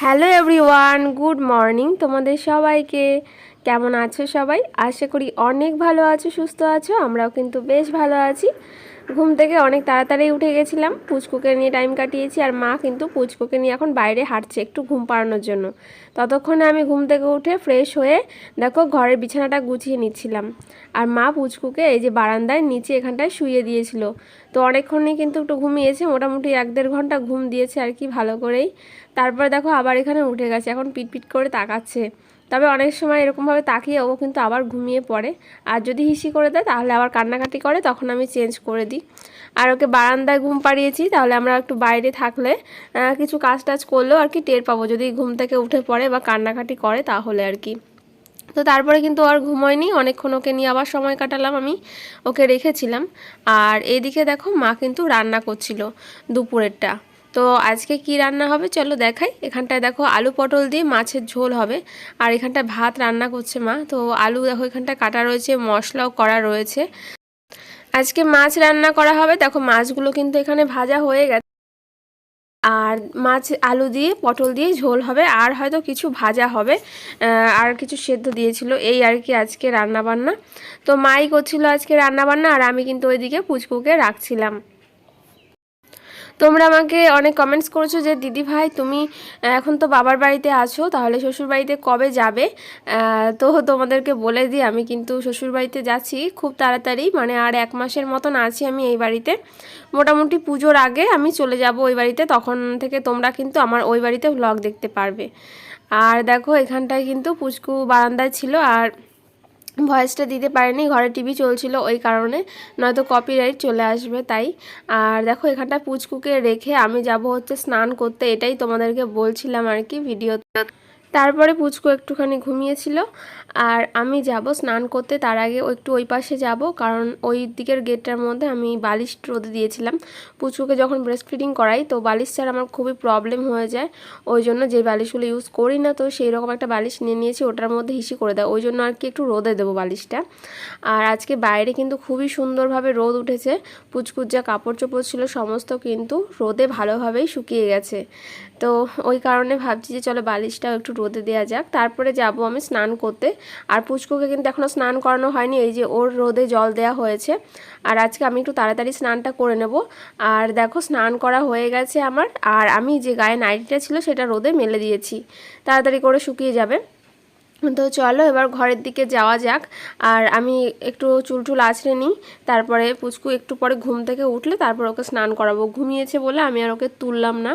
Hello everyone, good morning তোমাদের সবাইকে। কেমন আছো সবাই? আশা করি অনেক ভালো আছো, সুস্থ আছো। আমরাও কিন্তু বেশ ভালো আছি। ঘুম থেকে অনেক তাড়াতাড়ি উঠে গেছিলাম, পুচকুকে নিয়ে টাইম কাটিয়েছি। আর মা কিন্তু পুচকুকে নিয়ে এখন বাইরে হাঁটছে একটু ঘুম পাড়ানোর জন্য। ততক্ষণে আমি ঘুম থেকে উঠে ফ্রেশ হয়ে দেখো ঘরের বিছানাটা গুছিয়ে নিচ্ছিলাম। আর মা পুচকুকে এই যে বারান্দায় নিচে এখানটায় শুইয়ে দিয়েছিল। তো অনেকক্ষণই কিন্তু একটু ঘুমিয়েছে, মোটামুটি 1-1.5 ঘন্টা ঘুম দিয়েছে আর কি, ভালো করেই। তারপরে দেখো আবার এখানে উঠে গেছে, এখন পিটপিট করে তাকাচ্ছে। তবে অনেক সময় এরকমভাবে তাকিয়ে ও কিন্তু আবার ঘুমিয়ে পড়ে। আর যদি হিসি করে দেয় তাহলে আবার কান্নাকাটি করে, তখন আমি চেঞ্জ করে দিই। আর ওকে বারান্দায় ঘুম পাড়িয়েছি, তাহলে আমরা একটু বাইরে থাকলে কিছু কাজ টাজ করলেও আর কি টের পাবো, যদি ঘুম থেকে উঠে পড়ে বা কান্নাকাটি করে তাহলে আর কি। তো তারপরে কিন্তু আর ঘুমোয়নি, অনেকক্ষণ ওকে নিয়ে আবার সময় কাটালাম, আমি ওকে রেখেছিলাম। আর এইদিকে দেখো মা কিন্তু রান্না করছিল দুপুরেরটা। তো আজকে কি রান্না হবে চলো দেখাই। এখানটায় দেখো আলু পটল দিয়ে মাছের ঝোল হবে, আর এখানটায় ভাত রান্না করছে মা। তো আলু দেখো এখানটায় কাটা রয়েছে, মশলাও করা রয়েছে। আজকে মাছ রান্না করা হবে। দেখো মাছগুলো কিন্তু এখানে ভাজা হয়ে গেছে, আর মাছ আলু দিয়ে পটল দিয়ে ঝোল হবে, আর হয়তো কিছু ভাজা হবে, আর কিছু সেদ্ধ দিয়েছিল, এই আর কি আজকে রান্না বান্না। তো মাই করছিল আজকে রান্না বান্না, আর আমি কিন্তু ওইদিকে পুচকুকে রাখছিলাম। তোমরা আমাকে অনেক কমেন্টস করেছো যে দিদি ভাই তুমি এখন তো বাবার বাড়িতে আছো, তাহলে শ্বশুর বাড়িতে কবে যাবে? তো তোমাদেরকে বলে দিই, আমি কিন্তু শ্বশুর বাড়িতে যাচ্ছি খুব তাড়াতাড়ি, মানে আর 1 মাসের মতন আছি আমি এই বাড়িতে। মোটামুটি পুজোর আগে আমি চলে যাব ওই বাড়িতে, তখন থেকে তোমরা কিন্তু আমার ওই বাড়িতে ভ্লগ দেখতে পারবে। আর দেখো এখানটায় কিন্তু পুচকু বারান্দায় ছিল, আর ভয়েসটা দিতে পারিনি, ঘরে টিভি চলছিল ওই কারণে, নয়তো কপিরাইট চলে আসবে তাই। আর দেখো এখানটা পুচকুকে রেখে আমি যাব হচ্ছে স্নান করতে, এটাই তোমাদেরকে বলছিলাম আর কি ভিডিওতে। তারপরে পুচকু একটুখানি ঘুমিয়েছিল, আর আমি যাব স্নান করতে। তার আগে একটু ওই পাশে যাব, কারণ ওই দিকের গেটটার মধ্যে আমি বালিশ রোদে দিয়েছিলাম। পুচকুকে যখন ব্রেস্ট ফিডিং করাই তো বালিশ ছাড়া আমার খুবই প্রবলেম হয়ে যায়, ওই জন্য যে বালিশগুলো ইউজ করি না, তো সেই রকম একটা বালিশ নিয়ে নিয়েছি, ওটার মধ্যে হিসি করে দেয়, ওই জন্য আর কি একটু রোদে দেবো বালিশটা। আর আজকে বাইরে কিন্তু খুবই সুন্দরভাবে রোদ উঠেছে, পুচকুর যা কাপড় চোপড় ছিল সমস্ত কিন্তু রোদে ভালোভাবেই শুকিয়ে গেছে। তো ওই কারণে ভাবছি যে চলো বালিশটাও একটু রোদে দেওয়া যাক, তারপরে যাব আমি স্নান করতে। আর পুচকুকে কিন্তু এখনও স্নান করানো হয়নি, এই যে ওর রোদে জল দেওয়া হয়েছে। আর আজকে আমি একটু তাড়াতাড়ি স্নানটা করে নেব। আর দেখো স্নান করা হয়ে গেছে আমার, আর আমি যে গায়ে নাইটিটা ছিল সেটা রোদে মেলে দিয়েছি, তাড়াতাড়ি করে শুকিয়ে যাবে। তো চলো এবার ঘরের দিকে যাওয়া যাক। আর আমি একটু চুল টুল আঁচড়ে নিই, তারপরে পুচকু একটু পরে ঘুম থেকে উঠলে তারপর ওকে স্নান করাবো। ঘুমিয়েছে বলে আমি আর ওকে তুললাম না।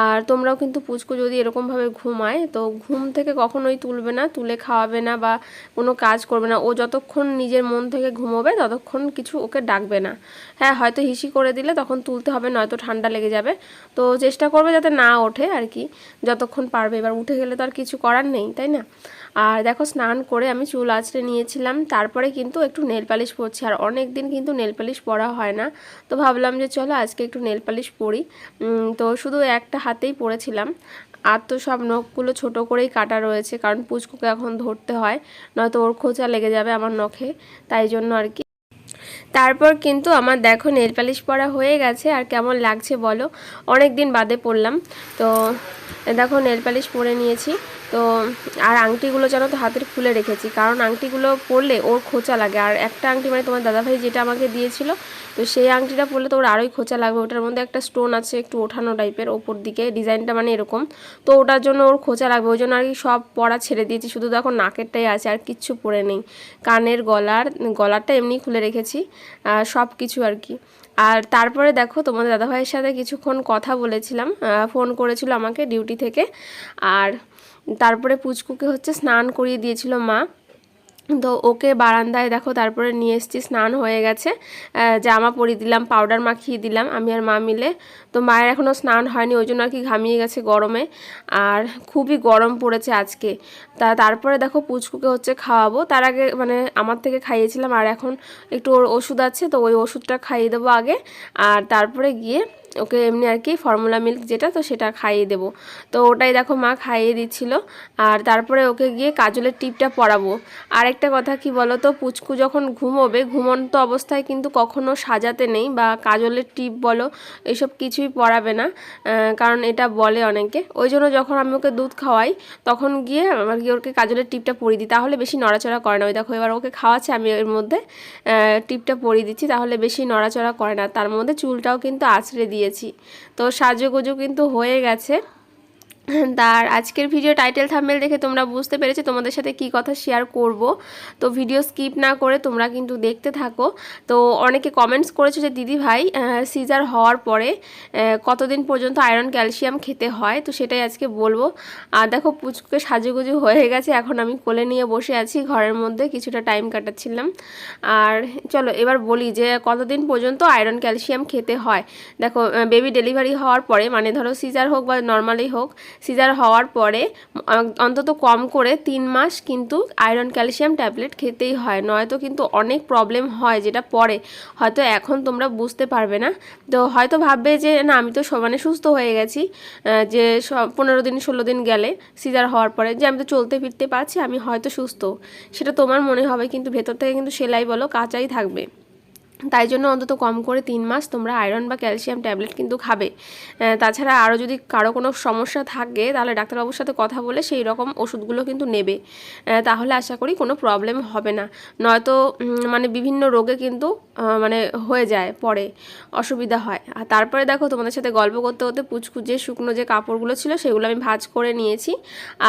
আর তোমরাও কিন্তু পুচকু যদি এরকমভাবে ঘুমায় তো ঘুম থেকে কখনোই তুলবে না, তুলে খাওয়াবে না বা কোনো কাজ করবে না। ও যতক্ষণ নিজের মন থেকে ঘুমোবে ততক্ষণ কিছু ওকে ডাকবে না। হ্যাঁ হয়তো হিসি করে দিলে তখন তুলতে হবে, নয়তো ঠান্ডা লেগে যাবে। তো চেষ্টা করবে যাতে না ওঠে আর কি, যতক্ষণ পারবে। এবার উঠে গেলে তো আর কিছু করার নেই, তাই না? আর দেখো স্নান করে আমি চুল আঁচড়ে নিয়েছিলাম, তারপরে কিন্তু একটু নেল পালিশ পরছি। আর অনেক দিন কিন্তু নেল পালিশ পরা হয় না, তো ভাবলাম যে চলো আজকে একটু নেল পালিশ পরি। তো শুধু একটা হাতেই পরেছিলাম, আর তো সব নখগুলো ছোট করেই কাটা রয়েছে, কারণ পুচকুকে এখন ধরতে হয়, নয়তো ওর খোঁচা লেগে যাবে আমার নখে, তাই জন্য আর কি। তারপর কিন্তু আমার দেখো নেল পালিশ পরা হয়ে গেছে। আর কেমন লাগছে বলো, অনেক দিন বাদে পরলাম। তো দেখো নেল পালিশ পরে নিয়েছি। তো আর আংটিগুলো যেন তো হাতের খুলে রেখেছি, কারণ আংটিগুলো পরলে ওর খোঁচা লাগে। আর একটা আংটি মানে তোমার দাদাভাই যেটা আমাকে দিয়েছিল, তো সেই আংটিটা পরলে তো ওর আরোই খোঁচা লাগবে। ওটার মধ্যে একটা স্টোন আছে একটু ওঠানো টাইপের, ওপর দিকে ডিজাইনটা মানে এরকম, তো ওটার জন্য ওর খোঁচা লাগবে, ওই জন্য আর কি সব পরা ছেড়ে দিয়েছি। শুধু দেখো নাকেরটাই আছে, আর কিচ্ছু পরে নেই। কানের গলারটা এমনি খুলে রেখেছি, সব কিছু আর কি। আর তারপরে দেখো তোমাদের দাদাভাইয়ের সাথে কিছুক্ষণ কথা বলেছিলাম, ফোন করেছিল আমাকে ডিউটি থেকে। আর তারপরে পুচকুকে হচ্ছে স্নান করিয়ে দিয়েছিল মা। তো ওকে বারান্দায় দেখো তারপরে নিয়ে এসেছি, স্নান হয়ে গেছে, জামা পরিয়ে দিলাম, পাউডার মাখিয়ে দিলাম আমি আর মা মিলে। তো মায়ের এখনও স্নান হয়নি, ওই জন্য আর কি ঘামিয়ে গেছে গরমে, আর খুবই গরম পড়েছে আজকে। তারপরে দেখো পুচকুকে হচ্ছে খাওয়াবো, তার আগে মানে আমার থেকে খাইয়েছিলাম, আর এখন একটু ওর ওষুধ আছে, তো ওই ওষুধটা খাইয়ে দেবো আগে। আর তারপরে গিয়ে ওকে এমনি আর কি ফর্মুলা মিল্ক যেটা, তো সেটা খাইয়ে দেবো। তো ওটাই দেখো মা খাইয়ে দিচ্ছিল। আর তারপরে ওকে গিয়ে কাজলের টিপটা পরাবো। আর একটা কথা কি বলো তো, পুচকু যখন ঘুমোবে, ঘুমন্ত অবস্থায় কিন্তু কখনো সাজাতে নেই বা কাজলের টিপ বলো এইসব কিছুই পরাবে না, কারণ এটা বলে অনেকে। ওই জন্য যখন আমি ওকে দুধ খাওয়াই তখন গিয়ে আর কি ওকে কাজলের টিপটা পরিয়ে দিই, তাহলে বেশি নড়াচড়া করে না। ওই দেখো এবার ওকে খাওয়াচ্ছে, আমি এর মধ্যে টিপটা পরিয়ে দিচ্ছি, তাহলে বেশি নড়াচড়া করে না। তার মধ্যে চুলটাও কিন্তু আঁচড়ে দিয়েছি। তো সাজুগুজু কিন্তু হয়ে গেছে। তার আজকের ভিডিও টাইটেল থাম্বনেল দেখে তোমরা বুঝতে পেরেছো তোমাদের সাথে কি কথা শেয়ার করব। তো ভিডিও স্কিপ না করে তোমরা কিন্তু দেখতে থাকো। তো অনেকে কমেন্টস করেছো যে দিদি ভাই সিজার হওয়ার পরে কতদিন পর্যন্ত আয়রন ক্যালসিয়াম খেতে হয়, তো সেটাই আজকে বলবো। আর দেখো পুচকুকে সাজুগুজু হয়ে গেছে, এখন আমি কোলে নিয়ে বসে আছি ঘরের মধ্যে, কিছুটা টাইম কাটাচ্ছিলাম। আর চলো এবার বলি যে কতদিন পর্যন্ত আয়রন ক্যালসিয়াম খেতে হয়। দেখো বেবি ডেলিভারি হওয়ার পরে, মানে ধরো সিজার হোক বা নর্মালি হোক, সিজার হওয়ার পরে অন্তত কম করে 3 মাস কিন্তু আয়রন ক্যালসিয়াম ট্যাবলেট খেতেই হয়, নয়তো কিন্তু অনেক প্রবলেম হয়, যেটা পরে হয়তো এখন তোমরা বুঝতে পারবে না। তো হয়তো ভাববে যে না আমি তো মানে সুস্থ হয়ে গেছি, যে 15 দিন 16 দিন গেলে সিজার হওয়ার পরে যে আমি তো চলতে ফিরতে পারছি, আমি হয়তো সুস্থ, সেটা তোমার মনে হবে, কিন্তু ভেতর থেকে কিন্তু সেলাই বলো কাঁচাই থাকবে। তাই জন্য অন্তত কম করে 3 মাস তোমরা আয়রন বা ক্যালসিয়াম ট্যাবলেট কিন্তু খাবে। তাছাড়া আরও যদি কারো কোনো সমস্যা থাকে তাহলে ডাক্তারবাবুর সাথে কথা বলে সেই রকম ওষুধগুলো কিন্তু নেবে, তাহলে আশা করি কোনো প্রবলেম হবে না। নয়তো মানে বিভিন্ন রোগে কিন্তু মানে হয়ে যায়, পরে অসুবিধা হয়। আর তারপরে দেখো তোমাদের সাথে গল্প করতে করতে পুচকু যে শুকনো যে কাপড়গুলো ছিল সেগুলো আমি ভাঁজ করে নিয়েছি।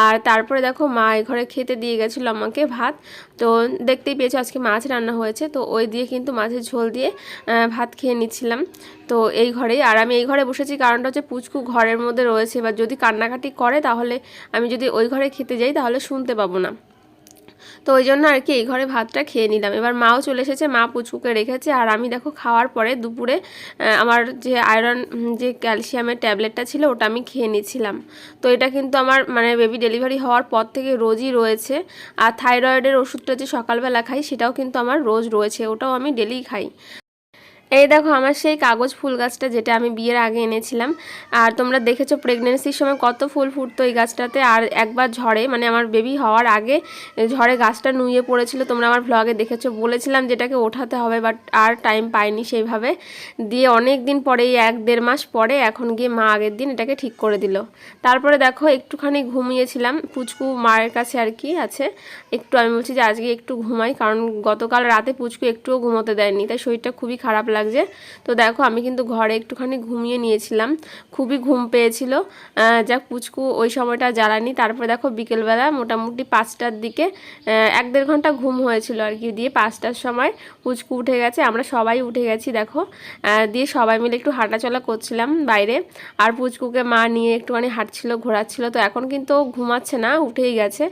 আর তারপরে দেখো মা এই ঘরে খেতে দিয়ে গেছিলো আমাকে ভাত। তো দেখতেই পেয়েছো আজকে মাছ রান্না হয়েছে, তো ওই দিয়ে কিন্তু মাছের ঝোল দিয়ে ভাত খেয়ে নিচ্ছিলাম। তো এই ঘরেই, আর আমি এই ঘরে বসেছি কারণটা হচ্ছে পুচকু ঘরের মধ্যে রয়েছে, এবার যদি কান্নাকাটি করে তাহলে আমি যদি ওই ঘরে খেতে যাই তাহলে শুনতে পাবো না। তো ওই জন্য আর কি এই ঘরে ভাতটা খেয়ে নিলাম। এবার মাও চলে এসেছে, মা পুচকুকে রেখেছে, আর আমি দেখো খাওয়ার পরে দুপুরে আমার যে আয়রন যে ক্যালসিয়ামের ট্যাবলেটটা ছিল ওটা আমি খেয়ে নিচ্ছিলাম। তো এটা কিন্তু আমার মানে বেবি ডেলিভারি হওয়ার পর থেকে রোজই রয়েছে। আর থাইরয়েডের ওষুধটা যে সকালবেলা খাই সেটাও কিন্তু আমার রোজ রয়েছে, ওটাও আমি ডেলি খাই। এই দেখো আমার সেই কাগজ ফুল গাছটা যেটা আমি বিয়ের আগে এনেছিলাম। আর তোমরা দেখেছো প্রেগনেন্সির সময় কত ফুল ফুটতো এই গাছটাতে, আর একবার ঝড়ে মানে আমার বেবি হওয়ার আগে ঝড়ে গাছটা নুয়ে পড়েছিল, তোমরা আমার ভ্লগে দেখেছো। বলেছিলাম যেটাকে ওঠাতে হবে, বাট আর টাইম পাইনি সেইভাবে, দিয়ে অনেক দিন পরে, এই 1-1.5 মাস পরে এখন গিয়ে মা আগের দিন এটাকে ঠিক করে দিল। তারপরে দেখো একটুখানি ঘুমিয়েছিলাম, পুচকু মায়ের কাছে আর কি আছে, একটু আমি বলছি যে আজকে একটু ঘুমাই, কারণ গতকাল রাতে পুচকু একটুও ঘুমোতে দেয়নি, তাই শরীরটা খুবই খারাপ লাগছে। তো দেখো আমি কিন্তু ঘরে একটুখানি ঘুমিয়ে নিয়েছিলাম, খুবই ঘুম পেয়েছিল, যা পুচকু ওই সময়টা জ্বালানি। তারপরে দেখো বিকেলবেলা মোটামুটি 5টার দিকে 1-1.5 ঘন্টা ঘুম হয়েছিল আর কি, দিয়ে 5টার সময় পুচকু উঠে গেছে, আমরা সবাই উঠে গেছি দেখো, দিয়ে সবাই মিলে একটু হাঁটাচলা করছিলাম বাইরে। আর পুচকুকে মা নিয়ে একটুখানি হাঁটছিল, ঘোরাচ্ছিল। তো এখন কিন্তু ঘুমাচ্ছে না, উঠেই গেছে।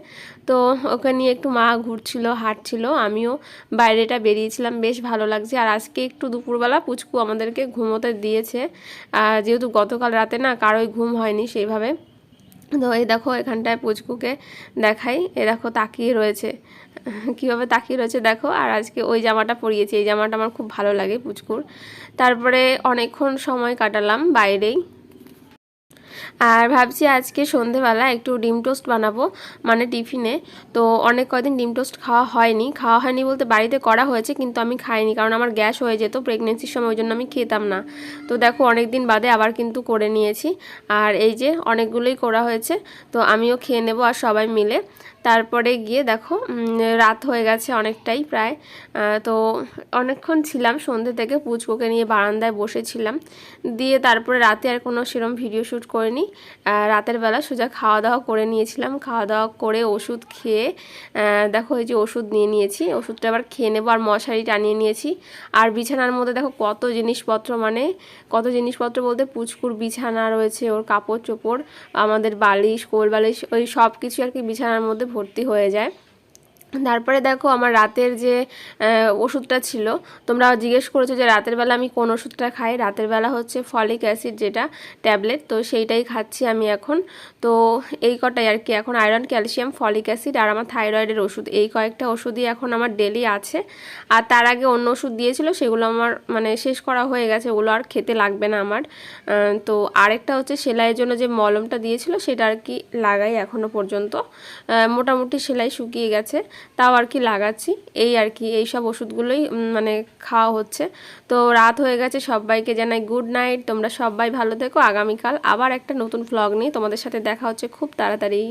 তো ওকে নিয়ে একটু মা ঘুরছিল, হাঁটছিল, আমিও বাইরেটা বেরিয়েছিলাম, বেশ ভালো লাগছে। আর আজকে একটু দুপুরবেলা পুচকু আমাদেরকে ঘুমোতে দিয়েছে, যেহেতু গতকাল রাতে না কারোই ঘুম হয়নি সেইভাবে। তো এই দেখো এখানটায় পুচকুকে দেখাই, এ দেখো তাকিয়ে রয়েছে, কীভাবে তাকিয়ে রয়েছে দেখো। আর আজকে ওই জামাটা পরিয়েছি, এই জামাটা আমার খুব ভালো লাগে পুচকুর। তারপরে অনেকক্ষণ সময় কাটালাম বাইরেই। আর ভাবছি আজকে সন্ধেবেলা একটু ডিম টোস্ট বানাবো, মানে টিফিনে। তো অনেক কদিন ডিম টোস্ট খাওয়া হয়নি বলতে বাড়িতে করা হয়েছে, কিন্তু আমি খাইনি, কারণ আমার গ্যাস হয়ে যেত প্রেগনেন্সির সময়, ওই জন্য আমি খেতাম না। তো দেখো অনেক দিন বাদে আবার কিন্তু করে নিয়েছি, আর এই যে অনেকগুলোই করা হয়েছে, তো আমিও খেয়ে নেব আর সবাই মিলে। তারপরে গিয়ে দেখো রাত হয়ে গেছে অনেকটাই প্রায়। তো অনেকক্ষণ ছিলাম সন্ধ্যে থেকে, পুচকুকে নিয়ে বারান্দায় বসেছিলাম, দিয়ে তারপরে রাতে আর কোনো সেরকম ভিডিও শ্যুট করিনি। রাতের বেলা সোজা খাওয়া দাওয়া করে নিয়েছিলাম, খাওয়া দাওয়া করে ওষুধ খেয়ে দেখো এই যে ওষুধ নিয়ে নিয়েছি, ওষুধটা আবার খেয়ে নেবো, আর মশারি টানিয়ে নিয়েছি। আর বিছানার মধ্যে দেখো কত জিনিসপত্র, মানে কত জিনিসপত্র বলতে পুচকুর বিছানা রয়েছে, ওর কাপড় চোপড়, আমাদের বালিশ, কোল বালিশ, ওই সব কিছু আর কি বিছানার মধ্যে ভর্তি হয়ে যায়। তারপরে দেখো আমার রাতের যে ওষুধটা ছিল, তোমরা জিজ্ঞেস করেছো যে রাতের বেলা আমি কোন ওষুধটা খাই। রাতের বেলা হচ্ছে ফলিক অ্যাসিড যেটা ট্যাবলেট, তো সেইটাই খাচ্ছি আমি এখন। তো এই কটাই আর কি, এখন আয়রন, ক্যালসিয়াম, ফলিক অ্যাসিড আর আমার থাইরয়েডের ওষুধ, এই কয়েকটা ওষুধই এখন আমার ডেলি আছে। আর তার আগে অন্য ওষুধ দিয়েছিল, সেগুলো আমার মানে শেষ করা হয়ে গেছে, ওগুলো আর খেতে লাগবে না আমার। তো আরেকটা হচ্ছে সেলাইয়ের জন্য যে মলমটা দিয়েছিল সেটা আর কি লাগাই এখনও পর্যন্ত। মোটামুটি সেলাই শুকিয়ে গেছে, তাও আর কি লাগাচ্ছি। এই আর কি এই সব ওষুধগুলোই মানে খাওয়া হচ্ছে। তো রাত হয়ে গেছে, সবাইকে জানাই গুড নাইট। তোমরা সবাই ভালো থেকো। আগামীকাল আবার একটা নতুন ভ্লগ নিয়ে তোমাদের সাথে দেখা হচ্ছে খুব তাড়াতাড়ি।